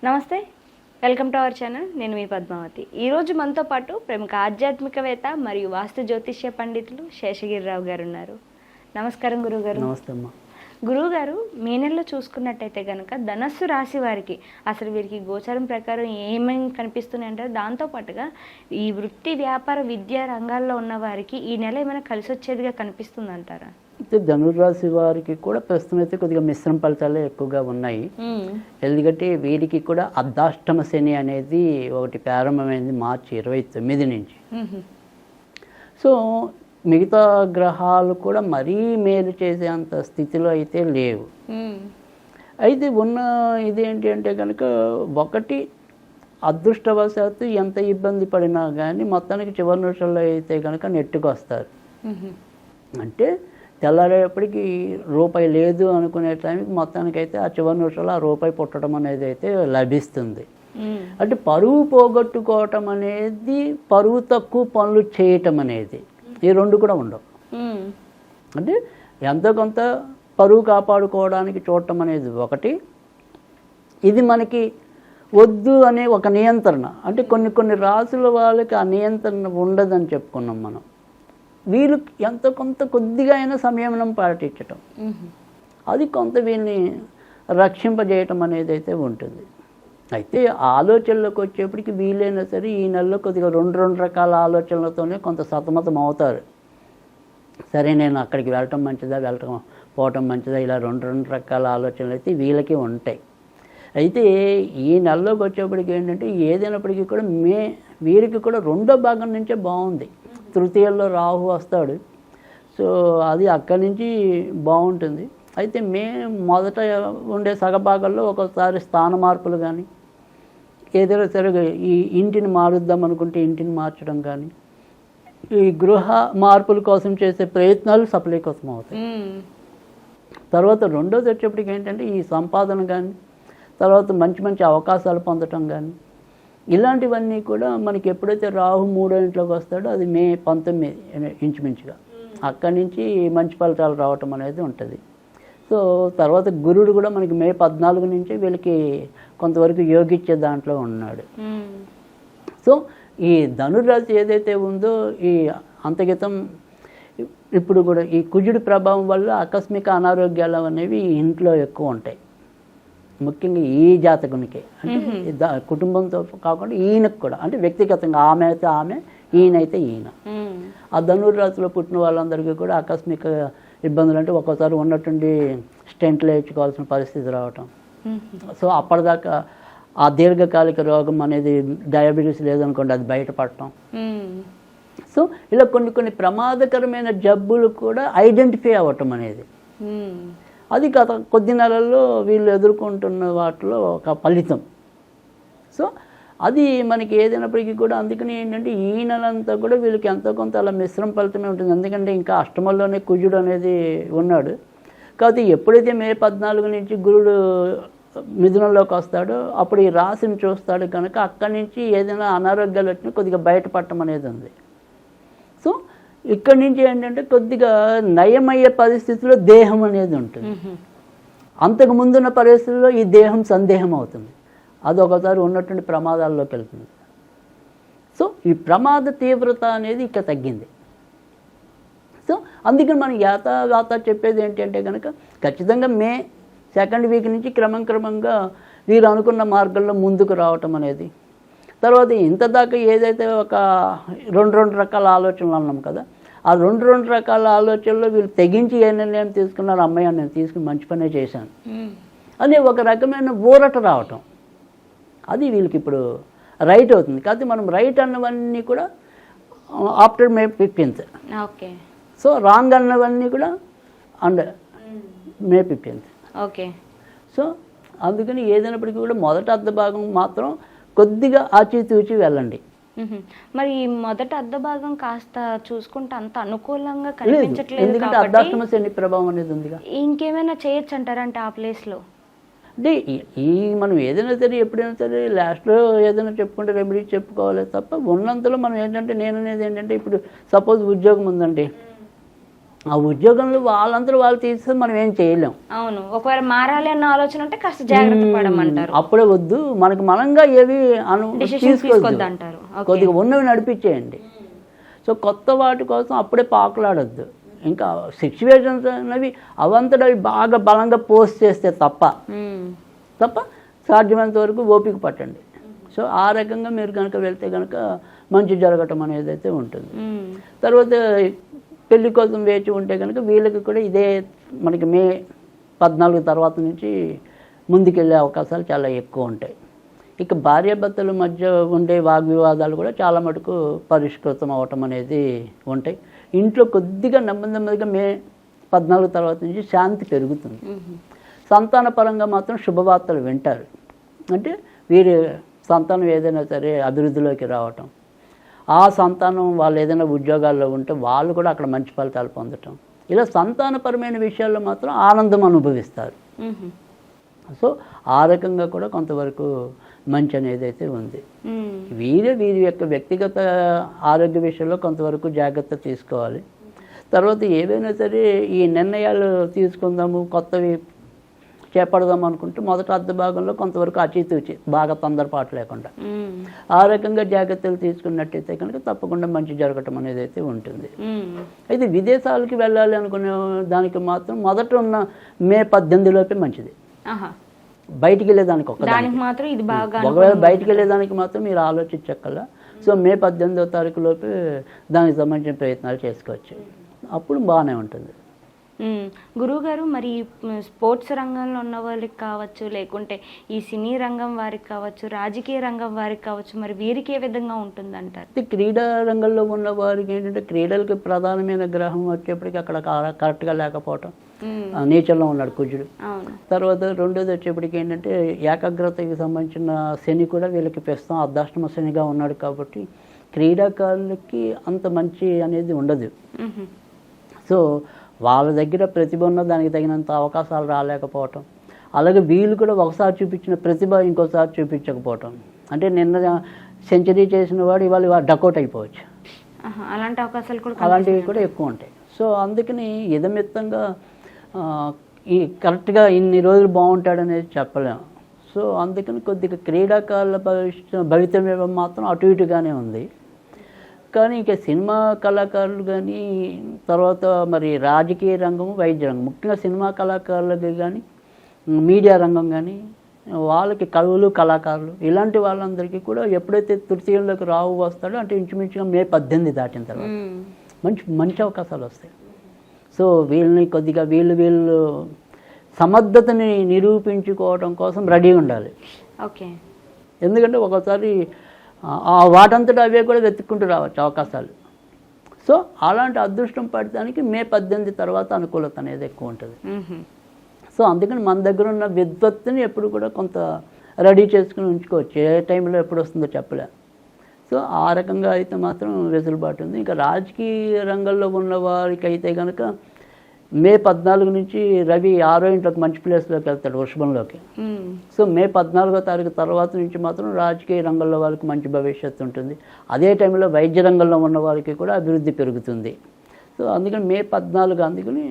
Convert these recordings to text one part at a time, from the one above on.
నమస్తే, welcome to our channel. నేను మీ పద్మావతి. ఈరోజు మనతో పాటు ప్రముఖ ఆధ్యాత్మికవేత్త మరియు వాస్తు జ్యోతిష్య పండితులు శేషగిరిరావు గారు ఉన్నారు. నమస్కారం గురువుగారు. నమస్తే అమ్మా. గురువుగారు, మే నెలలో చూసుకున్నట్టయితే కనుక ధనస్సు రాశి వారికి అసలు వీరికి గోచారం ప్రకారం ఏమేమి కనిపిస్తున్నాయి అంటారు. దాంతోపాటుగా ఈ వృత్తి వ్యాపార విద్యా రంగాల్లో ఉన్న వారికి ఈ నెల ఏమైనా కలిసి వచ్చేదిగా కనిపిస్తుంది అంటారా? అయితే ధనుర్రాశి వారికి కూడా ప్రస్తుతం అయితే కొద్దిగా మిశ్రమ ఫలితాలే ఎక్కువగా ఉన్నాయి. ఎందుకంటే వీరికి కూడా అర్ధాష్టమ శని అనేది ఒకటి ప్రారంభమైంది మార్చి 29 నుంచి. సో మిగతా గ్రహాలు కూడా మరీ మేలు చేసేంత స్థితిలో అయితే లేవు. అయితే ఉన్న ఇది ఏంటి అంటే కనుక ఒకటి అదృష్టవశాత్తు ఎంత ఇబ్బంది పడినా కానీ మొత్తానికి చివరి నిమిషంలో అయితే కనుక నెట్టుకొస్తారు. అంటే తెల్లారేపటికి రూపాయి లేదు అనుకునే టైంకి మొత్తానికైతే ఆ చివరి నిమిషంలో ఆ రూపాయి పుట్టడం అనేది అయితే లభిస్తుంది. అంటే పరువు పోగొట్టుకోవటం అనేది, పరువు తక్కువ పనులు చేయటం అనేది, ఈ రెండు కూడా ఉండవు. అంటే ఎంతో కొంత పరువు కాపాడుకోవడానికి చూడటం అనేది ఒకటి. ఇది మనకి వద్దు అనే ఒక నియంత్రణ. అంటే కొన్ని రాసుల వాళ్ళకి ఆ నియంత్రణ ఉండదని చెప్పుకున్నాం మనం. వీళ్ళు ఎంతో కొంత కొద్దిగా అయినా సంయమనం పాటించటం, అది కొంత వీళ్ళని రక్షింపజేయటం అనేది అయితే ఉంటుంది. అయితే ఆలోచనలోకి వచ్చేప్పటికి వీలైనా సరే ఈ నెలలో కొద్దిగా రెండు రకాల ఆలోచనలతోనే కొంత సతమతం అవుతారు. సరే నేను అక్కడికి వెళ్ళటం మంచిదా, పోవటం మంచిదా, ఇలా రెండు రకాల ఆలోచనలు అయితే వీళ్ళకి ఉంటాయి. అయితే ఈ నెలలోకి వచ్చేప్పటికి ఏంటంటే ఏదైనప్పటికీ కూడా వీరికి కూడా రెండో భాగం నుంచే బాగుంది. తృతీయంలో రాహు వస్తాడు. సో అది అక్కడి నుంచి బాగుంటుంది. అయితే మొదట ఉండే సగభాగంలో ఒక్కోసారి స్థాన మార్పులు కానీ, ఏదైనా సరే ఈ ఇంటిని మారుద్దాం అనుకుంటే ఇంటిని మార్చడం కానీ, ఈ గృహ మార్పుల కోసం చేసే ప్రయత్నాలు సఫలీకృతం అవుతాయి. తర్వాత రెండోది వచ్చేప్పటికి ఏంటంటే ఈ సంపాదన కానీ, తర్వాత మంచి అవకాశాలు పొందటం కానీ, ఇలాంటివన్నీ కూడా మనకి ఎప్పుడైతే రాహు 3వ ఇంట్లోకి వస్తాడో అది మే 19 ఇంచుమించుగా అక్కడి నుంచి మంచి ఫలితాలు రావటం అనేది ఉంటుంది. సో తర్వాత గురుడు కూడా మనకి మే 14 నుంచి వీళ్ళకి కొంతవరకు యోగిచ్చే దాంట్లో ఉన్నాడు. సో ఈ ధనుర్రాశి ఏదైతే ఉందో ఈ అంతగతం ఇప్పుడు కూడా ఈ కుజుడి ప్రభావం వల్ల ఆకస్మిక అనారోగ్యాలు అనేవి ఇంట్లో ఎక్కువ ఉంటాయి. ముఖ్యంగా ఈ జాతకునికి, అంటే కుటుంబంతో కాకుండా ఈయనకు కూడా, అంటే వ్యక్తిగతంగా ఆమె అయితే ఆమె, ఈయనైతే ఈయన. ఆ ధనుర్రాశిలో పుట్టిన వాళ్ళందరికీ కూడా ఆకస్మిక ఇబ్బందులు, అంటే ఒక్కోసారి ఉన్నట్టుండి స్టెంట్లు వేయించుకోవాల్సిన పరిస్థితి రావటం. సో అప్పటిదాకా ఆ దీర్ఘకాలిక రోగం అనేది డయాబెటీస్ లేదనుకోండి, అది బయటపడటం. సో ఇలా కొన్ని ప్రమాదకరమైన జబ్బులు కూడా ఐడెంటిఫై అవ్వటం అనేది, అది గత కొద్ది నెలల్లో వీళ్ళు ఎదుర్కొంటున్న వాటిలో ఒక ఫలితం. సో అది మనకి ఏదైనప్పటికీ కూడా అందుకని ఏంటంటే ఈ నెలంతా కూడా వీళ్ళకి ఎంతో కొంత అలా మిశ్రమ ఫలితమే ఉంటుంది. ఎందుకంటే ఇంకా అష్టమంలోనే కుజుడు అనేది ఉన్నాడు. కాబట్టి ఎప్పుడైతే మే 14 నుంచి గురుడు మిథునంలోకి వస్తాడో అప్పుడు ఈ రాశిని చూస్తాడు కనుక అక్కడి నుంచి ఏదైనా అనారోగ్యాలు వచ్చినా కొద్దిగా బయటపడటం అనేది ఉంది. సో ఇక్కడి నుంచి ఏంటంటే కొద్దిగా నయమయ్యే పరిస్థితిలో దేహం అనేది ఉంటుంది. అంతకు ముందున్న పరిస్థితుల్లో ఈ దేహం సందేహం అవుతుంది, అది ఒకసారి ఉన్నటువంటి ప్రమాదాల్లోకి వెళ్తుంది. సో ఈ ప్రమాద తీవ్రత అనేది ఇక తగ్గింది. సో అందుకని మనం యాత చెప్పేది ఏంటంటే కనుక ఖచ్చితంగా మే 2nd వీక్ నుంచి క్రమంగా వీరు అనుకున్న మార్గంలో ముందుకు రావటం అనేది, తర్వాత ఇంత దాకా ఏదైతే ఒక రెండు రకాల ఆలోచనలు అన్నాం కదా, ఆ రెండు రకాల ఆలోచనలో వీళ్ళు తెగించి ఏ నిర్ణయం తీసుకున్నారు, అమ్మాయి నేను తీసుకుని మంచి పనే చేశాను అనే ఒక రకమైన ఊరట రావటం, అది వీళ్ళకి ఇప్పుడు రైట్ అవుతుంది. కాబట్టి మనం రైట్ అన్నవన్నీ కూడా ఆఫ్టర్ మే 15th. ఓకే. సో రాంగ్ అన్నవన్నీ కూడా మే 15th. ఓకే. సో అందుకని ఏదైనప్పటికీ కూడా మొదట అర్ధ భాగం మాత్రం కొద్దిగా ఆచితూచి వెళ్ళండి. మరి ఈ మొదట అర్ధ భాగం కాస్త చూసుకుంటే అంత అనుకూలంగా కనిపించట్లేదు, ఎందుకంటే అర్ధాష్టమ శని ప్రభావం అనేది ఉందిగా. ఇంకేమైనా చేయొచ్చు అంటారంటే ఆ ప్లేస్లో? అంటే ఈ మనం ఏదైనా సరే ఎప్పుడైనా సరే లాస్ట్లో ఏదైనా చెప్పుకుంటే రెమెడీ చెప్పుకోవాలి తప్ప ఉన్నంతలో మనం ఏంటంటే నేను అనేది ఏంటంటే ఇప్పుడు సపోజ్ ఉద్యోగం ఉందండి, ఆ ఉద్యోగంలో వాళ్ళందరూ వాళ్ళు తీస్తే మనం ఏం చేయలేం. అవును, ఒకవేళ మారాలి అన్న ఆలోచన ఉంటే కాస్త జాగ్రత్త పడమంటారు. అప్పుడే వద్దు, మనకి మనంగా ఏవి తీసుకోవద్దు అంటారు. కొద్దిగా ఉన్నవి నడిపించేయండి. సో కొత్త వాటి కోసం అప్పుడే పాకులాడొద్దు. ఇంకా సిచ్యువేషన్స్ అనేవి అవంతట అవి బాగా బలంగా పోస్ట్ చేస్తే తప్ప సాధ్యమైనంత వరకు ఓపిక పట్టండి. సో ఆ రకంగా మీరు కనుక వెళ్తే కనుక మంచి జరగటం అనేది అయితే ఉంటుంది. తర్వాత పెళ్లి కోసం వేచి ఉంటే కనుక వీళ్ళకి కూడా ఇదే మనకి మే 14 తర్వాత నుంచి ముందుకెళ్ళే అవకాశాలు చాలా ఎక్కువ ఉంటాయి. ఇక భార్యాభర్తల మధ్య ఉండే వాగ్వివాదాలు కూడా చాలా మటుకు పరిష్కృతం అవటం అనేది ఉంటాయి. ఇంట్లో కొద్దిగా నెమ్మదిగా మే 14 తర్వాత నుంచి శాంతి పెరుగుతుంది. సంతాన పరంగా మాత్రం శుభవార్తలు వింటారు. అంటే వీరి సంతానం ఏదైనా సరే అభివృద్ధిలోకి రావటం, ఆ సంతానం వాళ్ళు ఏదైనా ఉద్యోగాల్లో ఉంటే వాళ్ళు కూడా అక్కడ మంచి ఫలితాలు పొందటం, ఇలా సంతానపరమైన విషయాల్లో మాత్రం ఆనందం అనుభవిస్తారు. సో ఆ రకంగా కూడా కొంతవరకు మంచి అనేది అయితే ఉంది. వీరి యొక్క వ్యక్తిగత ఆరోగ్య విషయంలో కొంతవరకు జాగ్రత్త తీసుకోవాలి. తర్వాత ఏవైనా సరే ఈ నిర్ణయాలు తీసుకుందాము, కొత్తవి చేపడదాం అనుకుంటే మొదట అర్ధ భాగంలో కొంతవరకు అచితూచి బాగా తొందరపాటు లేకుండా ఆ రకంగా జాగ్రత్తలు తీసుకున్నట్టయితే కనుక తప్పకుండా మంచి జరగటం అనేది అయితే ఉంటుంది. అయితే విదేశాలకి వెళ్ళాలి అనుకునే దానికి మాత్రం మొదట ఉన్న మే 18 లోపే మంచిది. బయటికి వెళ్ళేదానికి ఒకవేళ బయటికి వెళ్ళేదానికి మాత్రం మీరు ఆలోచించక్కల్లా. సో మే 18వ తారీఖు లోపే దానికి సంబంధించిన ప్రయత్నాలు చేసుకోవచ్చు. అప్పుడు బాగానే ఉంటుంది. గురువుగారు, మరి స్పోర్ట్స్ రంగంలో ఉన్న వాళ్ళకి కావచ్చు, లేకుంటే ఈ సినీ రంగం వారికి కావచ్చు, రాజకీయ రంగం వారికి కావచ్చు, మరి వీరికి ఏ విధంగా ఉంటుందంటారు? క్రీడా రంగంలో ఉన్న వారికి ఏంటంటే క్రీడలకి ప్రధానమైన గ్రహం వచ్చేప్పటికి అక్కడ కరెక్ట్గా లేకపోవటం, నేచర్లో ఉన్నాడు కుజుడు. తర్వాత రెండోది వచ్చేప్పటికి ఏంటంటే ఏకాగ్రతకి సంబంధించిన శని కూడా వీళ్ళకి ప్రస్తుతం అర్ధాష్టమ శనిగా ఉన్నాడు కాబట్టి క్రీడాకారులకి అంత మంచి అనేది ఉండదు. సో వాళ్ళ దగ్గర ప్రతిభ ఉన్న దానికి తగినంత అవకాశాలు రాలేకపోవటం, అలాగే వీళ్ళు కూడా ఒకసారి చూపించిన ప్రతిభ ఇంకోసారి చూపించకపోవటం. అంటే నిన్న సెంచరీ చేసిన వాడు ఇవాళ డకౌట్ అయిపోవచ్చు. అలాంటివి కూడా ఎక్కువ ఉంటాయి. సో అందుకని ఇదమిత్తంగా ఈ కరెక్ట్గా ఇన్ని రోజులు బాగుంటాడనేది చెప్పలేము. సో అందుకని కొద్దిగా క్రీడాకారుల భవితవ్యం మాత్రం అటు ఇటుగానే ఉంది. కానీ ఇక సినిమా కళాకారులు కానీ, తర్వాత మరి రాజకీయ రంగము, వైద్య రంగం, ముఖ్యంగా సినిమా కళాకారులకి కానీ, మీడియా రంగం కానీ, వాళ్ళకి కవులు కళాకారులు ఇలాంటి వాళ్ళందరికీ కూడా ఎప్పుడైతే తృతీయంలోకి రావు వస్తాడో అంటే ఇంచుమించుగా మే 18 దాటిన తర్వాత మంచి అవకాశాలు వస్తాయి. సో వీళ్ళని కొద్దిగా వీళ్ళు సమర్థతని నిరూపించుకోవడం కోసం రెడీ ఉండాలి. ఓకే. ఎందుకంటే ఒకసారి వాటంతటా అవే కూడా వెతుక్కుంటూ రావచ్చు అవకాశాలు. సో అలాంటి అదృష్టం పడటానికి మే 18 తర్వాత అనుకూలత అనేది ఎక్కువ ఉంటుంది. సో అందుకని మన దగ్గర ఉన్న విద్వత్తుని ఎప్పుడు కూడా కొంత రెడీ చేసుకుని ఉంచుకోవచ్చు. ఏ టైంలో ఎప్పుడు వస్తుందో చెప్పలే. సో ఆ రకంగా అయితే మాత్రం వెసులుబాటు ఉంది. ఇంకా రాజకీయ రంగంలో ఉన్న వారికి అయితే కనుక మే 14 నుంచి రవి 6వ ఇంట్లోకి మంచి ప్లేస్లోకి వెళ్తాడు, వృషభంలోకి. సో మే 14వ తారీఖు తర్వాత నుంచి మాత్రం రాజకీయ రంగంలో వాళ్ళకి మంచి భవిష్యత్తు ఉంటుంది. అదే టైంలో వైద్య రంగంలో ఉన్న వారికి కూడా అభివృద్ధి పెరుగుతుంది. సో అందుకని మే 14 అందుకని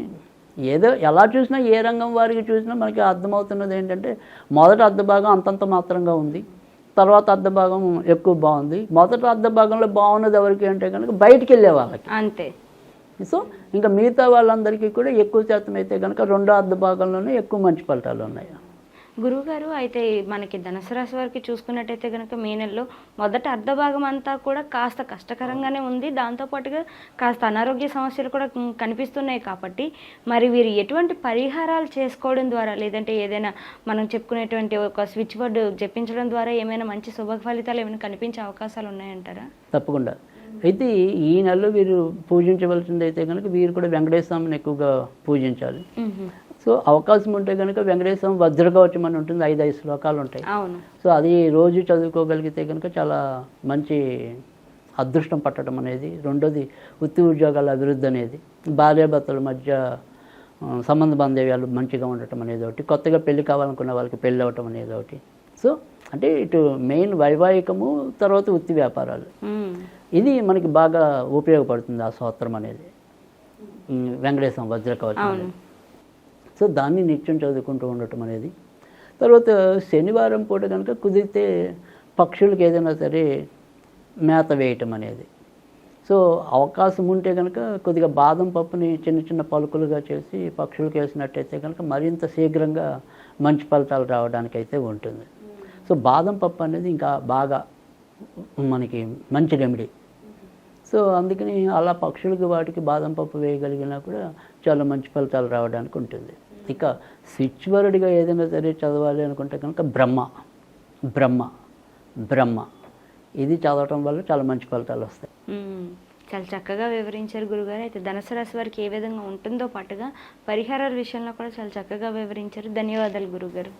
ఏదో ఎలా చూసినా ఏ రంగం వారికి చూసినా మనకి అర్థమవుతున్నది ఏంటంటే మొదట అర్ధ భాగం అంతంత మాత్రంగా ఉంది, తర్వాత అర్ధ భాగం ఎక్కువ బాగుంది. మొదట అర్ధ భాగంలో బాగున్నది ఎవరికి అంటే కనుక బయటికి వెళ్ళే వాళ్ళకి అంతే. సో ఇంకా మిగతా వాళ్ళందరికీ కూడా ఎక్కువ శాతం అయితే కనుక రెండో అర్ధ భాగంలోనే ఎక్కువ మంచి ఫలితాలు ఉన్నాయి. గురువుగారు, అయితే మనకి ధనుసు రాశి వారికి చూసుకున్నట్టయితే కనుక మే నెలలో మొదట అర్ధ భాగం అంతా కూడా కాస్త కష్టకరంగానే ఉంది. దాంతోపాటుగా కాస్త అనారోగ్య సమస్యలు కూడా కనిపిస్తున్నాయి. కాబట్టి మరి వీరు ఎటువంటి పరిహారాలు చేసుకోవడం ద్వారా, లేదంటే ఏదైనా మనం చెప్పుకునేటువంటి ఒక స్విచ్ బోర్డు జపించడం ద్వారా ఏమైనా మంచి శుభ ఫలితాలు ఏమైనా కనిపించే అవకాశాలు ఉన్నాయంటారా? తప్పకుండా. అయితే ఈ నెలలో వీరు పూజించవలసింది అయితే కనుక వీరు కూడా వెంకటేశ్వర స్వామిని ఎక్కువగా పూజించాలి. సో అవకాశం ఉంటే కనుక వెంకటేశ్వర స్వామి వజ్రకవచం అని ఉంటుంది, 5 శ్లోకాలు ఉంటాయి. సో అది రోజు చదువుకోగలిగితే కనుక చాలా మంచి అదృష్టం పట్టడం అనేది. రెండోది వృత్తి ఉద్యోగాల అభివృద్ధి అనేది, భార్యాభర్తల మధ్య సంబంధ బాంధవ్యాలు మంచిగా ఉండటం అనేది ఒకటి, కొత్తగా పెళ్లి కావాలనుకున్న వాళ్ళకి పెళ్ళి అవ్వటం అనేది ఒకటి. సో అంటే ఇటు మెయిన్ వైవాహికము, తర్వాత వృత్తి వ్యాపారాలు, ఇది మనకి బాగా ఉపయోగపడుతుంది ఆ స్తోత్రం అనేది. వెంకటేశ్వర వజ్రకవచం అవును. అనేది. సో దాన్ని నిత్యం చదువుకుంటూ ఉండటం అనేది. తర్వాత శనివారం పూట కనుక కుదిరితే పక్షులకి ఏదైనా సరే మేత వేయటం అనేది. సో అవకాశం ఉంటే కనుక కొద్దిగా బాదం పప్పుని చిన్న చిన్న పలుకులుగా చేసి పక్షులకు వేసినట్టయితే కనుక మరింత శీఘ్రంగా మంచి ఫలితాలు రావడానికి అయితే ఉంటుంది. సో బాదం పప్పు అనేది ఇంకా బాగా మనకి మంచి రెమెడీ. సో అందుకని అలా పక్షులకి వాటికి బాదం పప్పు వేయగలిగినా కూడా చాలా మంచి ఫలితాలు రావడానికి ఉంటుంది. ఇక స్విచ్వర్డ్గా ఏదైనా సరే చదవాలి అనుకుంటే కనుక బ్రహ్మ బ్రహ్మ బ్రహ్మ ఇది చదవటం వల్ల చాలా మంచి ఫలితాలు వస్తాయి. చాలా చక్కగా వివరించారు గురుగారు. అయితే ధనుసు రాశి వారికి ఏ విధంగా ఉంటుందో పాటుగా పరిహారాల విషయంలో కూడా చాలా చక్కగా వివరించారు. ధన్యవాదాలు గురుగారు.